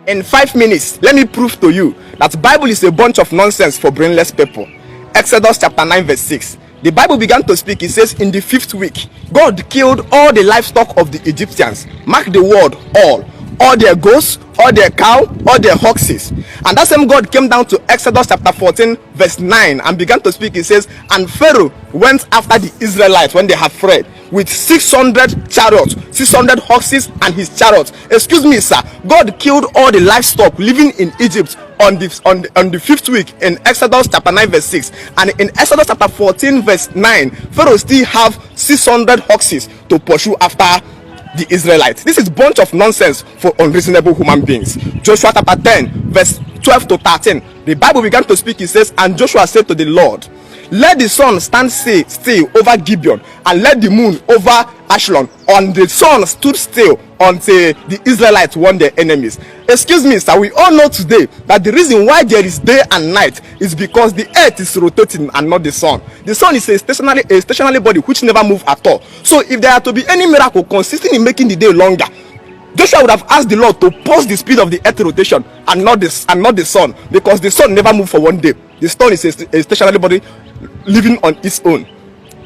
In 5 minutes, let me prove to you that the Bible is a bunch of nonsense for brainless people. Exodus chapter 9 verse 6. The Bible began to speak. It says, in the 5th week, God killed all the livestock of the Egyptians. Mark the word, all their goats, all their cow, all their oxes. And that same God came down to Exodus chapter 14 verse 9 and began to speak. It says, and Pharaoh went after the Israelites when they had fled with 600 chariots, 600 horses and his chariots. Excuse me, sir. God killed all the livestock living in Egypt on the 5th week in Exodus chapter 9 verse 6. And in Exodus chapter 14 verse 9, Pharaoh still have 600 horses to pursue after the Israelites. This is bunch of nonsense for unreasonable human beings. Joshua chapter 10 verse 12 to 13. The Bible began to speak. It says, and Joshua said to the Lord, let the sun stand still over Gibeon, and let the moon over Ashlon. And the sun stood still until the Israelites won their enemies. Excuse me, sir, we all know today that the reason why there is day and night is because the earth is rotating and not the sun. The sun is a stationary body which never moves at all. So if there are to be any miracle consisting in making the day longer, Joshua would have asked the Lord to pause the speed of the earth rotation and not the sun, because the sun never moves for one day. The sun is a stationary body living on its own.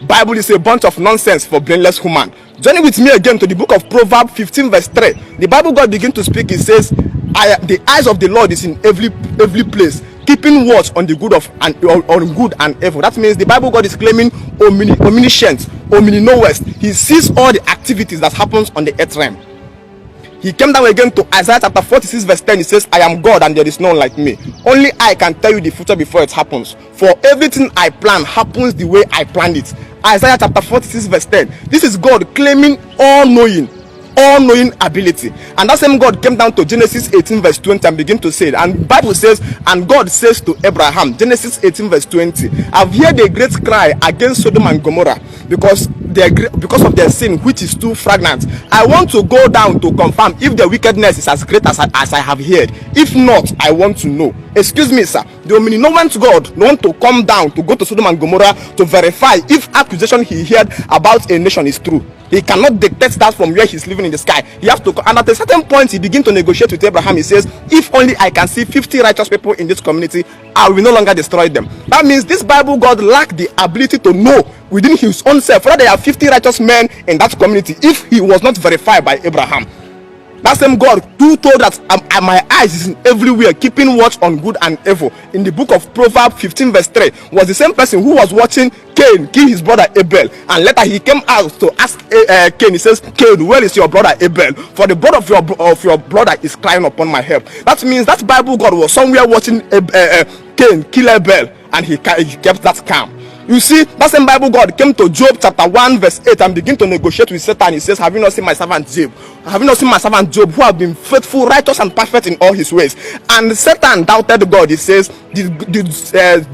Bible is a bunch of nonsense for brainless human. Journey with me again to the book of Proverbs 15 verse 3. The Bible God begin to speak. It says, the eyes of the Lord is in every place, keeping watch on the good on good and evil. That means the Bible God is claiming omniscience, omni-knowest. He sees all the activities that happens on the earth realm. He came down again to Isaiah chapter 46 verse 10. He says, I am God and there is none like me. Only I can tell you the future before it happens. For everything I plan happens the way I planned it. Isaiah chapter 46 verse 10. This is God claiming all-knowing ability. And that same God came down to Genesis 18 verse 20 and begin to say it. And Bible says, and God says to Abraham, Genesis 18 verse 20, I've heard a great cry against Sodom and Gomorrah because of their sin, which is too fragrant. I want to go down to confirm if the wickedness is as great as I have heard. If not, I want to know. Excuse me, sir. The omnipotent God want to come down to go to Sodom and Gomorrah to verify if accusation he heard about a nation is true. He cannot dictate that from where he's living in the sky. He has to, and at a certain point, he begins to negotiate with Abraham. He says, if only I can see 50 righteous people in this community, I will no longer destroy them. That means this Bible God lacked the ability to know within his own self whether there are 50 righteous men in that community if he was not verified by Abraham. That same God who told that my eyes is in everywhere, keeping watch on good and evil, in the book of Proverbs 15 verse 3, was the same person who was watching Cain kill his brother Abel. And later he came out to ask Cain. He says, Cain, where is your brother Abel? For the blood of your brother is crying upon my head. That means that Bible God was somewhere watching Cain kill Abel, and he kept that calm. You see, that same Bible God came to Job chapter 1 verse 8 and begin to negotiate with Satan. He says, have you not seen my servant Job? Have you not seen my servant Job, who have been faithful, righteous and perfect in all his ways? And Satan doubted God. He says, did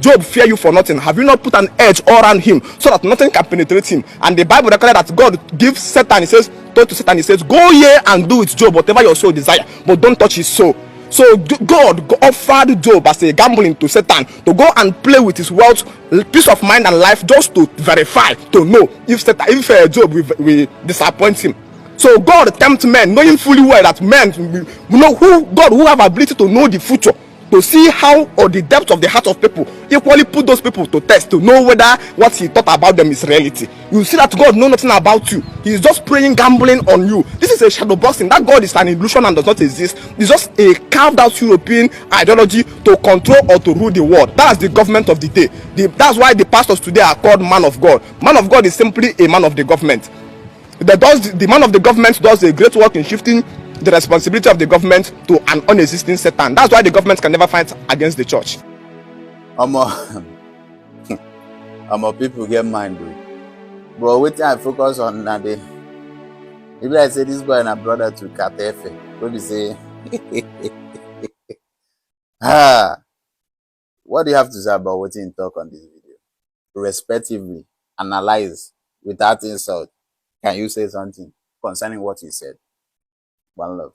Job fear you for nothing? Have you not put an edge all around him so that nothing can penetrate him? And the Bible recorded that God gives Satan, he says, told to Satan, he says, go ye and do with Job whatever your soul desire, but don't touch his soul. So God offered Job as a gambling to Satan to go and play with his wealth, peace of mind and life, just to verify, to know if Job will disappoint him. So God tempts men, knowing fully well that men know who have ability to know the future, to see how or the depth of the heart of people, equally put those people to test to know whether what he thought about them is reality. You see that God knows nothing about you. He is just praying, gambling on you. This is a shadow boxing. That God is an illusion and does not exist. It's just a carved out European ideology to control or to rule the world. That's the government of the day. That's why the pastors today are called man of God. Man of God is simply a man of the government. The man of the government does a great work in shifting the responsibility of the government to an unexisting Satan. That's why the government can never fight against the church. People get mind, but what I focus on now, if I say this boy and a brother to Katefe, what do you say? What do you have to say about what you talk on this video? Respectively, analyze without insult. Can you say something concerning what he said? One love.